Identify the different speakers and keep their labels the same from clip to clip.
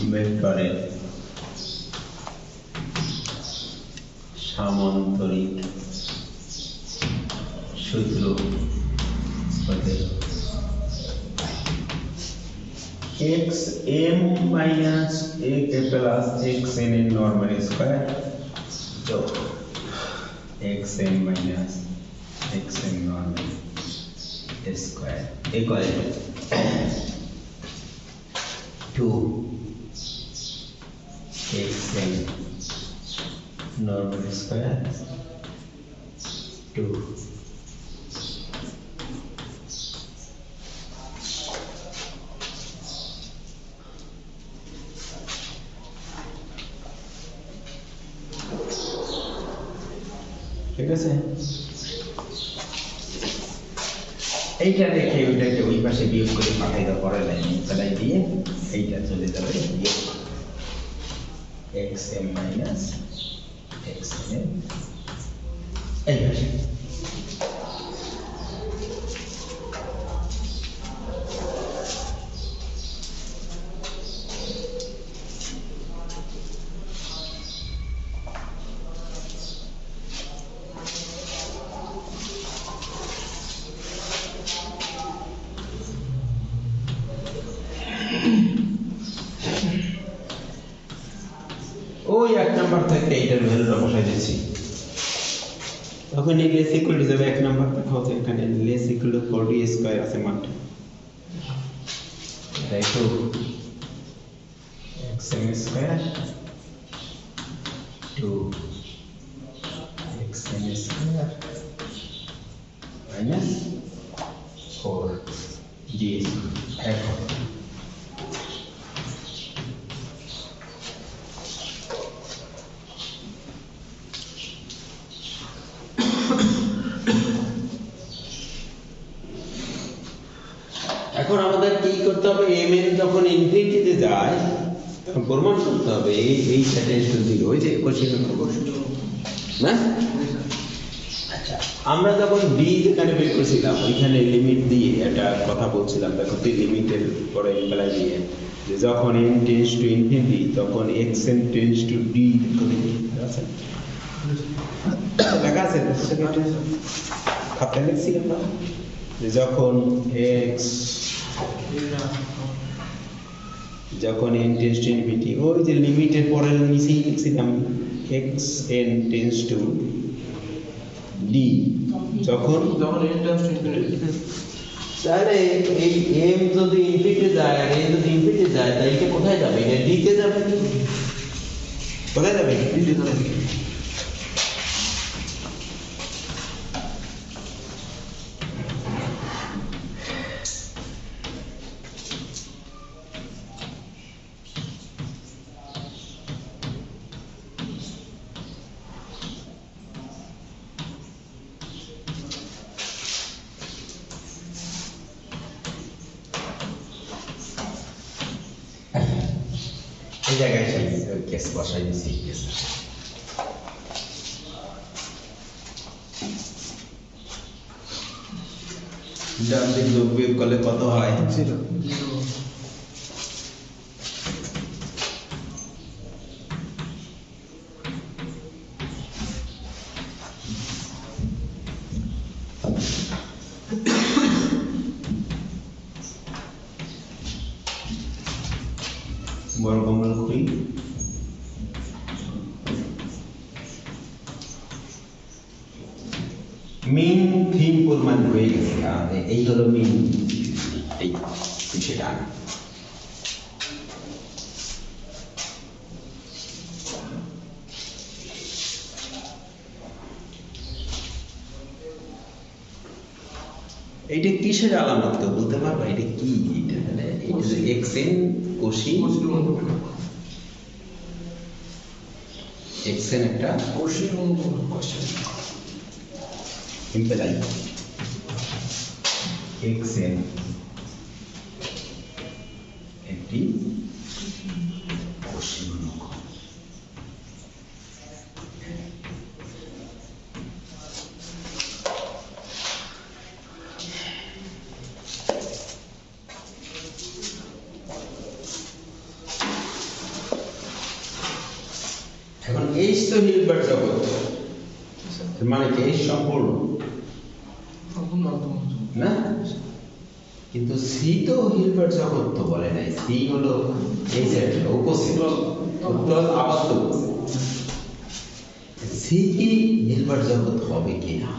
Speaker 1: ভেক্টরের সামান্তরিক সূত্র হতে xm minus ak plus xn এর নরমাল স্কয়ার যোগ xm minus xn normal square equal two 2xm normal square 2 ঠিক আছে এইটা রেখে ওইটাকে ওই পাশে বিয়োগ করে পাঠাই দাও পরের লাইনে ফেলাই দিয়ে এইটা চলে যাবে বিয়োগ xm minus xn এই পাশে ওই এক নাম্বার থেকে এইটার ভ্যালুটা বসাই দিয়েছি তখন এই লেস ইকুয়াল টু যাবে এক নাম্বার দেখো তো এখানে less equal two 4d square আছে মানটা তাই তো xm square 2 xm square minus 4d এখন এখন আমাদের কি করতে হবে mn যখন ইনফিনিটিতে যায় তখন প্রমাণ করতে হবে এই টেন্ডস টু 0 ওই যে কোশ্চেন না আচ্ছা আমরা যখন b যেখানে বের করেছিলাম ওইখানে লিমিট দিয়ে একটা কথা বলছিলাম দেখো তুই লিমিটের পরে অ্যাপ্লাই দিয়ে যে যখন n টেন্ডস টু ইনফিনিটি তখন xn টেন্ডস টু d আছে লেখা আছে খাতায় লিখছি আমরা যে যখন x যখন n টেন্ডস টু ইনফিনিটি ওই যে লিমিটের পরে নিচেই লিখছিলাম xn টেন্ডস টু d যখন n টেন্ডস টু ইনফিনিটি তাহলে এই m যদি ইনফিনিটি যায় আর n যদি ইনফিনিটি যায় তাহলে এটা কোথায় যাবে এটা d তে যাবে কোথায় যাবে d তে যাবে এই জায়গায় সেই কেস বসাই দিছি কেস ডান দিক যোগ বিয়োগ করলে কত হয় 0 বর্গমূল করি মিন থিম পরিমাণ হয়ে গেছে এই হলো মিন এই সেটা এইটা কিসের আলামত তো বলতে পারবা এটা কি এটা মানে এটা যে xn কোসিন xn একটা কোসিন কোশ্চেন ইম্পেলাই xn একটি কোসিন এখন এইচ তো হিলবার্ট জগৎ, মানে কি এইচ সম্পূর্ণ না, কিন্তু সি তো হিলবার্ট জগৎ তো বলে নাই, সি হলো এই যে উপস্থিত উত্তল আবদ্ধ। সি কি হিলবার্ট জগৎ হবে কিনা,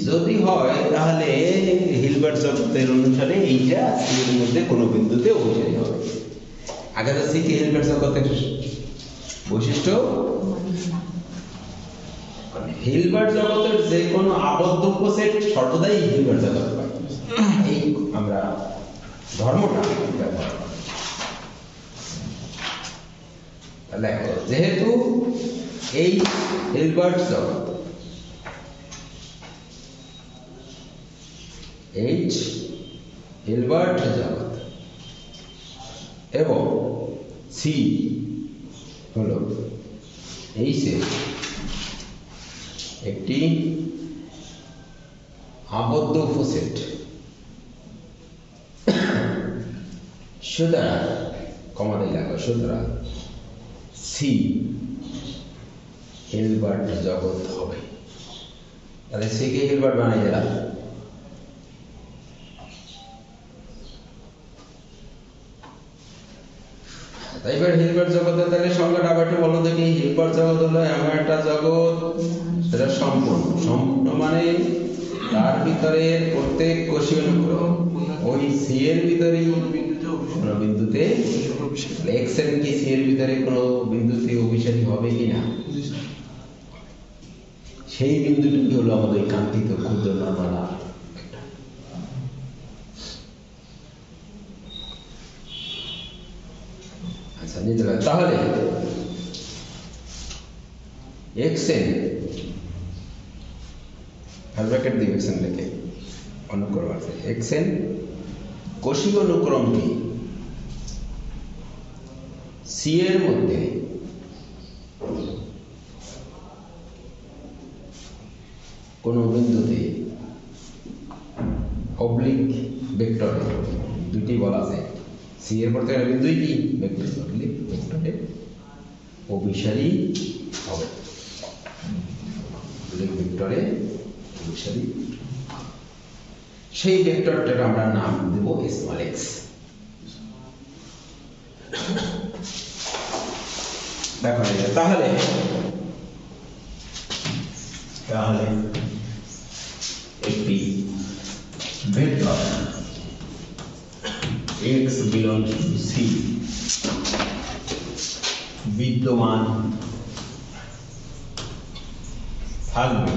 Speaker 1: যদি হয় তাহলে হিলবার্ট জগতের অনুসারে এইটা সি এর মধ্যে কোনো বিন্দুতে অভিসারী হবে। আগে তো সি কি হিলবার্ট জগতের বৈশিষ্ট্য, হিলবার্ট জগতের যে কোনো আবদ্ধ উপসেট সর্বদাই হিলবার্ট জগৎ পাই, এই আমরা ধর্মটা ব্যবহার করি। দেখো যেহেতু এই হিলবার্ট জগৎ, এইচ হিলবার্ট জগৎ এবং সি হলো এইচের একটি আবদ্ধ উপসেট, সুতরাং কমাতে লাগো, সুতরাং সি হিলবার্ট জগৎ হবে। তাহলে সি কে হিলবার্ট বানিয়ে দিলাম। তাই এবার হিলবার্ট জগতের তাহলে সংজ্ঞাটা আবার একটু বলো দেখি। হিলবার্ট জগৎ হলো এমন একটা জগৎ সেটা সম্পূর্ণ, সম্পূর্ণ মানে তার ভিতরে প্রত্যেক কোষীয় অনুক্রম ওই সি এর ভিতরে কোনো বিন্দুতে এক্স এর কি সি এর ভিতরে কোনো বিন্দুতে অভিসারী হবে কিনা, সেই বিন্দুটি হলো আমাদের কাঙ্ক্ষিত ক্ষুদ্র নরমাল। আচ্ছা নিতে পারি তাহলে এক্স এন ব্র্যাকেট দিয়ে এক্স এন লিখে অনুক্রম আছে, এক্স এন কোষীয় অনুক্রমটি সি এর মধ্যে কোন বিন্দুতে অবলিক ভেক্টরে, দুটি বলা আছে সি এর পর থেকে বিন্দুই কি ভেক্টর, অবলিক ভেক্টরে অভিসারী হবে, অবলিক ভেক্টরে অভিসারী, সেই ভেক্টরটার আমরা নাম দেব স্মল এক্স। দেখো তাহলে তাহলে একটি vector x belongs to C বিদ্যমান থাকবে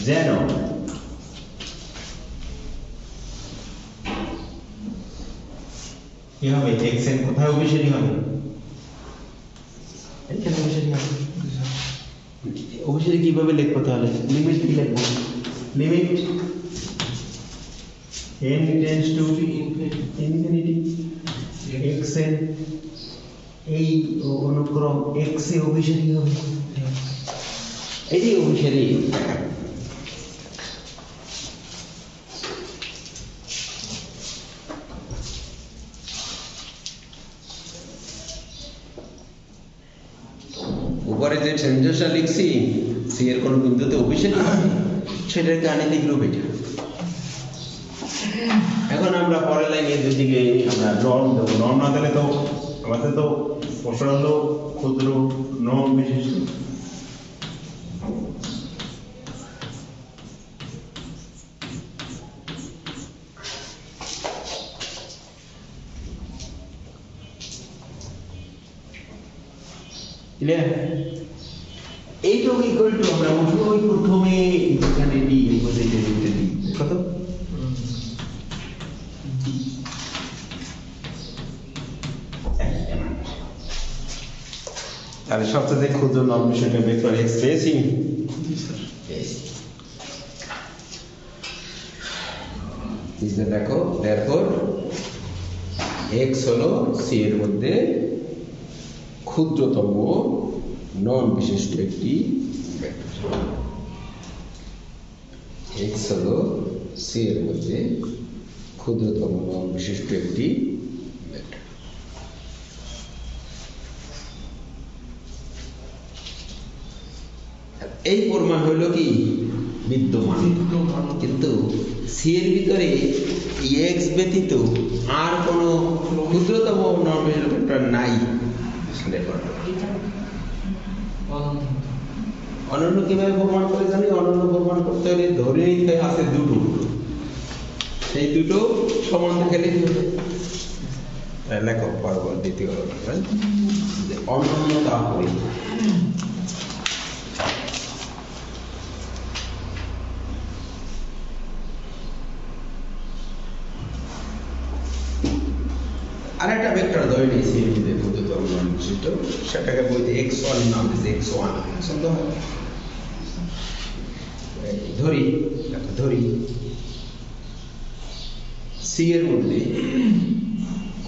Speaker 1: যেন কি হবে, x এর কোথায় অভিসারী হবে, এখানে অভিসারী হবে। অভিসারী কিভাবে লিখবো তাহলে, লিমিট কি লিখবো, limit n tends to infinity x এর এই অনুক্রম x এ অভিসারী হবে, এই যে অভিসারী উপরে যে সেন্টেন্সটা লিখছি সি এর কোন বিন্দুতে অভিসারী হবে সেটার গাণিতিক রূপ এটা। এখন আমরা পরের লাইনে দুদিকে আমরা নর্ম দেবো, নর্ম না দিলে তো আমাদের তো প্রশ্ন হলো ক্ষুদ্র নর্ম বিশিষ্ট। এইটুকু ইকুয়াল টু আমরা ওই প্রথমে এখানে ডি এই পজিটিভ ডি কত তাহলে সবচেয়ে ক্ষুদ্র নর্ম বিষয়টা ভেক্টর এক্স পেয়েছি। দেখো therefore x হলো সি এর মধ্যে ক্ষুদ্রতম নন বিশিষ্ট একটি ভেক্টর, x হলো সি এর মধ্যে ক্ষুদ্রতম নন বিশিষ্ট একটি ভেক্টর। এই প্রমাণ হলো কি বিদ্যমান, কিন্তু সি এর ভিতরে এক্স ব্যতীত আর কোনো ক্ষুদ্রতম নরমাল ভেক্টর নাই। অনন্য কিভাবে প্রমাণ করে জানি? অনন্য প্রমাণ করতে হলে ধরে নিতে আছে দুটো, সেই দুটো সমান থাকলে লেখো পরবর্তীতে অনন্যতা করি। আরেকটা ভেক্টর ধরে নিয়েছি এর ক্ষুদ্রতম বিশিষ্ট, সেটাকে বইতে x1 নাম দিয়েছে, x1 পছন্দ হয়। ধরি সি এর মধ্যে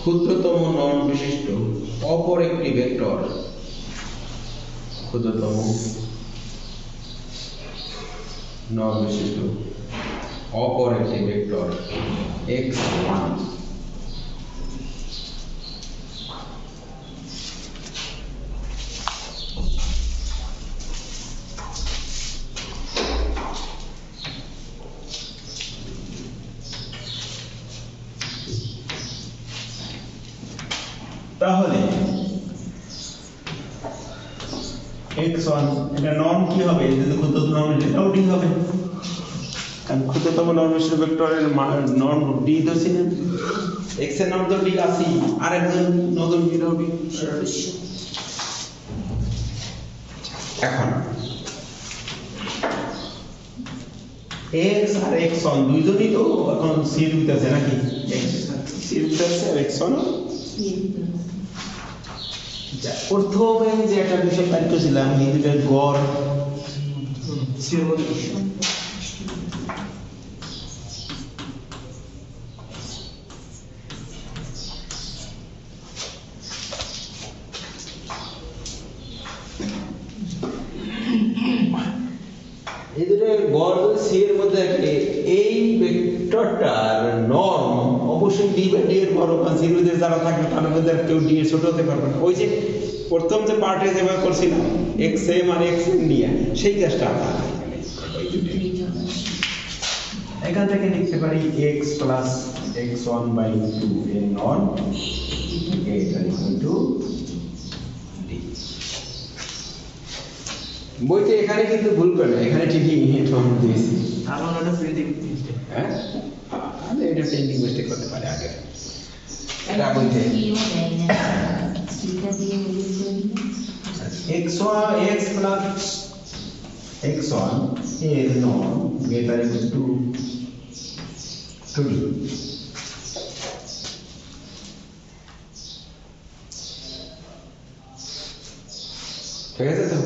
Speaker 1: ক্ষুদ্রতম নন বিশিষ্ট অপর একটি ভেক্টর, ক্ষুদ্রতম নন বিশিষ্ট অপর একটি ভেক্টর x1। তাহলে x1 এটা নর্ম কি হবে? যদি ক্ষুদ্রতম নর্ম এটাও d হবে, কারণ ক্ষুদ্রতম নর্মের ভেক্টরের নর্ম d ধরছি না, x এর নর্ম তো d আছে, আর একজন নতুন d হবে। এখন x আর x1 দুইজনই তো এখন c এর ভিতরে আছে নাকি? x c এর ভিতরে আছে আর x1 প্রথমে যে একটা বিষয় পাই করেছিলাম, এই দুটার গড় এই দুটার গড় সি এর মধ্যে এই ভেক্টরটার নর্ম অবশ্যই ডি বাই ডি এর বড়, কারণ সি এর মধ্যে যারা থাকবে তার মধ্যে কেউ ডি এর ছোট হতে পারবে না। ওই যে প্রথম যে পার্টে যেভাবে করছিলাম x M R x M নিয়ে, সেই কাজটা আমরা এখান থেকে লিখতে পারি এক্স প্লাস x1 বাই 2 এর নর্ম এটা ইকুয়াল টু ডি। বইতে এখানে কিন্তু ভুল করে না, এখানে ঠিকই ফর্ম দিয়েছি।
Speaker 2: আমার ওটা প্রিন্টিং মিস্টেক।
Speaker 1: হ্যাঁ, আরে এটা প্রিন্টিং মিস্টেক করতে পারে আগে। এটা বইতে x প্লাস x1 এর norm greater equal to 2d। ঠিক আছে তো?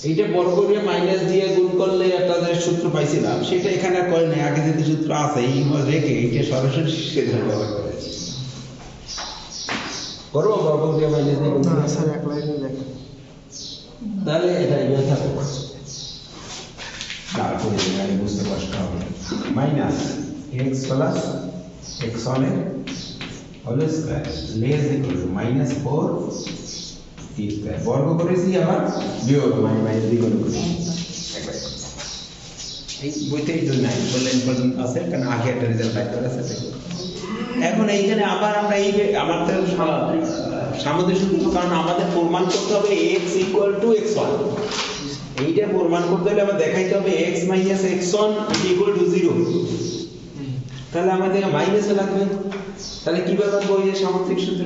Speaker 1: এইটা বর্গ দিয়ে মাইনাস দিয়ে গুণ করলে একটা যে সূত্র পাইছিলাম সেটা এখানে আর করে নাই, আগে যেহেতু সূত্র আছে এই রেখে এইটা সরাসরি সেটা ব্যবহার করেছি। করবো বর্গ দিয়ে মাইনাস দিয়ে গুণ?
Speaker 2: না স্যার, এক লাইনে লেখা।
Speaker 1: তাহলে এটা এভাবে থাকুক, তারপরে আমি বুঝতে কষ্ট হবে। মাইনাস এক্স প্লাস x1 এর whole square less equal to minus 4 t square. বর্গ করেছি আবার বিয়োগ মাইনাস দ্বিগুণ করেছি। এই বইতে এই জন্য নাই বললে পর্যন্ত আছে, কারণ আগে একটা রেজাল্ট বাইর করা আছে। এখন এইখানে আবার আমরা এই আমাদের সামুদ্রিক সূত্র, কারণ আমাদের প্রমাণ করতে হবে x ইকুয়াল টু x1। এইটা প্রমাণ করতে হলে আবার দেখাইতে হবে x minus x1 equal to 0। তাহলে আমাদের মাইনাস লাগবে। তাহলে কিভাবে পাবো এই সামুদ্রিক সূত্র?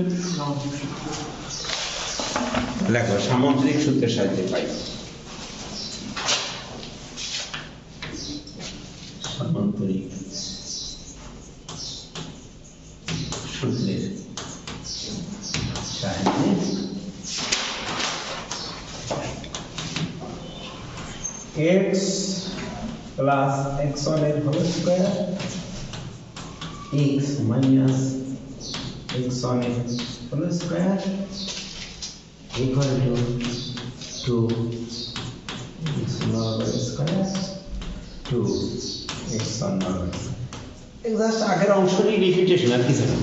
Speaker 1: লেখো সামুদ্রিক সূত্রের সাহায্যে পাই। সামুদ্রিক সূত্রের সাহায্যে x প্লাস x1 এর whole square x minus x1 এর whole square equal to 2 x normal square 2 x1 normal. Just আগের অংশটি রিপিটেশন, আর কিছু না।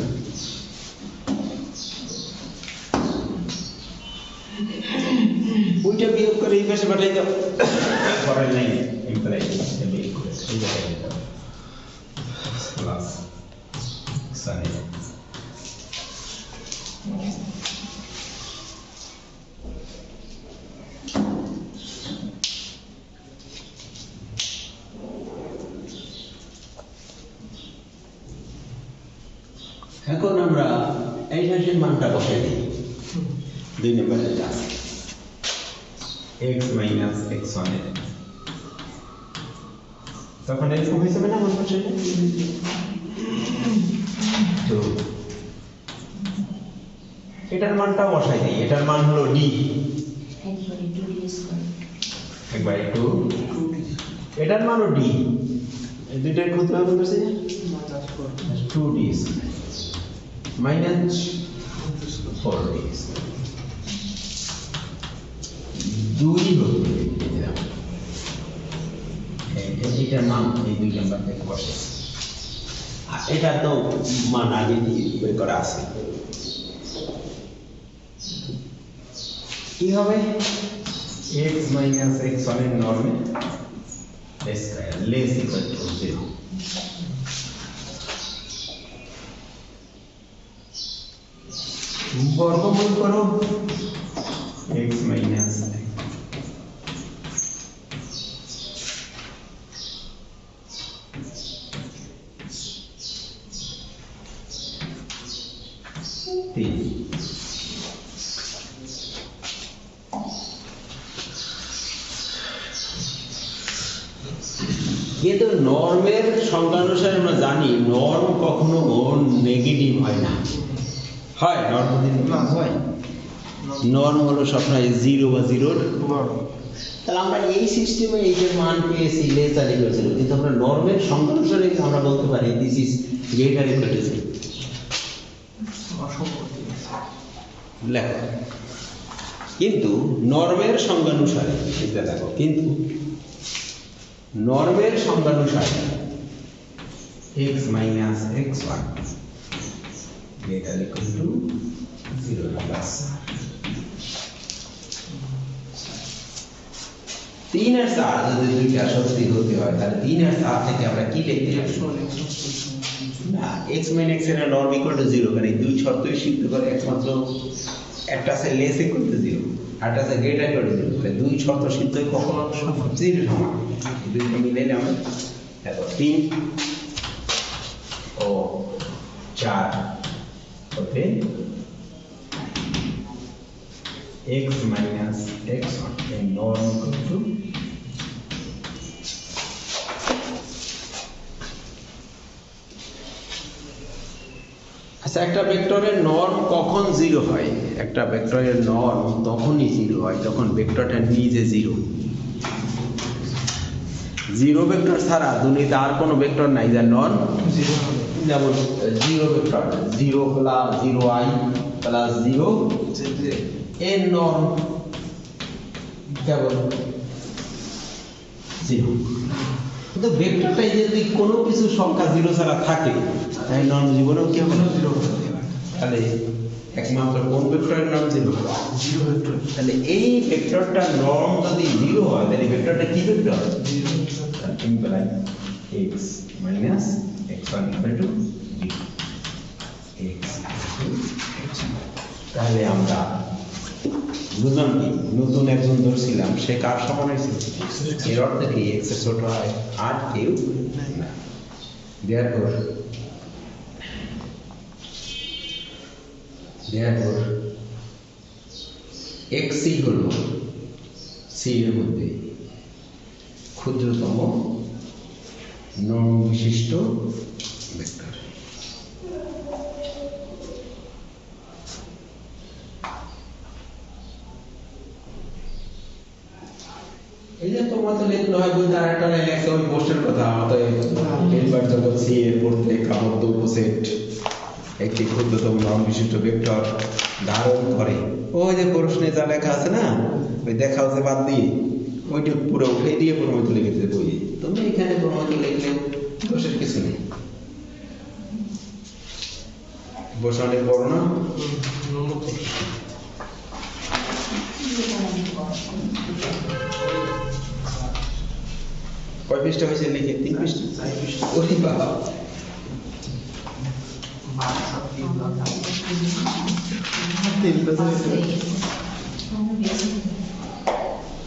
Speaker 1: ওইটা বিয়োগ করে এই পাশে পাঠাই দাও পরের লাইনে ইমপ্লাই বের করে এই জায়গায় দাও প্লাস সাইন এখন আমরা এই রাশির মানটা বসাই দিই 2 নম্বরে যা x মাইনাস x1 এর তখন এরকম হয়ে যাবে না আমার পাশে তো এটার মানটা বসাই দিই এটার মান হলো d একবার একটু এটার মানও d এই দুইটার কত হবে বলতেছে 2d minus 4d 2 হবে এটার মান এই 2 নাম্বার থেকে বসে আর এটা তো মান আগে দিয়ে বের করা আছে কি হবে x minus x1 এর নরমে স্কয়ার লেস ইকুয়াল টু 0 বর্গমূল করো x মাইনাস কিন্তু নর্মের সংখ্যানুসারে আমরা জানি নর্ম কখনো নেগেটিভ হয় না হয় নর্ম না হয় নর্ম হলো সবসময় 0 বা 0 তাহলে আমরা এই সিস্টেমে এইটার মান পেয়েছি লেস দ্যান ইকুয়াল টু 0 কিন্তু আমরা নর্মের সংখ্যানুসারে আমরা বলতে পারি this is greater equal to 0 লেখো কিন্তু নর্মের সংখ্যানুসারে এটা দেখো কিন্তু নর্মের সংখ্যানুসারে x minus x1 greater equal to 0 plus 3 আর 4 যদি দুইটা সত্যি হতে হয় তাহলে 3 আর 4 থেকে আমরা কি লিখতে পারি না x minus x এর নর্ম ইকুয়াল টু 0 মানে দুই শর্তই সিদ্ধ করে একমাত্র একটা আছে লেস ইকুয়াল টু 0 আরটা আছে গ্রেটার ইকুয়াল টু 0 তাহলে দুই শর্ত সিদ্ধই কখনো 0 সমান দুইটা মিলাইলে আমরা দেখো 3 ও 4 হবে x minus x1 এর নর্ম ইকুয়াল টু আচ্ছা একটা ভেক্টরের নর্ম কখন 0 হয় একটা ভেক্টরের নর্ম তখনই 0 হয় যখন ভেক্টরটা নিজে 0 0 ভেক্টর ছাড়া দুনিয়াতে আর কোনো ভেক্টর নাই যার নর্ম 0 হবে যেমন 0 ভেক্টর 0 প্লাস 0i প্লাস 0 এর নর্ম কেবল 0 কিন্তু ভেক্টরটাই যদি কোনো কিছু সংখ্যা 0 ছাড়া থাকে তাহলে নর্ম জীবনেও কি হবে 0 তাহলে একমাত্র কোন ভেক্টরের নাম 0 ভেক্টর তাহলে এই ভেক্টরটার নর্ম যদি 0 হয় তাহলে ভেক্টরটা কি vector 0 imply x minus x1 equal to 0 x তাহলে আমরা বুঝলাম কি নতুন একজন ধরছিলাম সে কার সমান হয়েছে এর অর্থ কি x এর ছোট হয় আর কেউ না therefore x হলো c এর মধ্যে ক্ষুদ্রতম নর্ম বিশিষ্ট ভেক্টর এই যে তোমাদের লিখলো হয় বলতে আরেকটা লাইন লেখা ওই পোস্টের কথা অতএব হিলবার্ট জগৎ সি এর প্রত্যেক আবদ্ধ উপসেট একটি ক্ষুদ্রতম নর্ম বিশিষ্ট ভেক্টর ধারণ করে ওই যে প্রশ্নে যা লেখা আছে না ওই দেখাও যে বাদ দিয়ে ওইটা পুরো উঠে দিয়ে প্রমাণিত লিখেছে বই তুমি এখানে প্রমাণিত লিখলে দোষের কিছু নেই বসে অনেক বড় না পৃষ্ঠা হয়েছে লিখে 3 পৃষ্ঠা
Speaker 2: 4 পৃষ্ঠা
Speaker 1: ওরে বাবা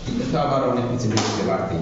Speaker 1: এটা তো আবার অনেক কিছু লিখতে বাড়তি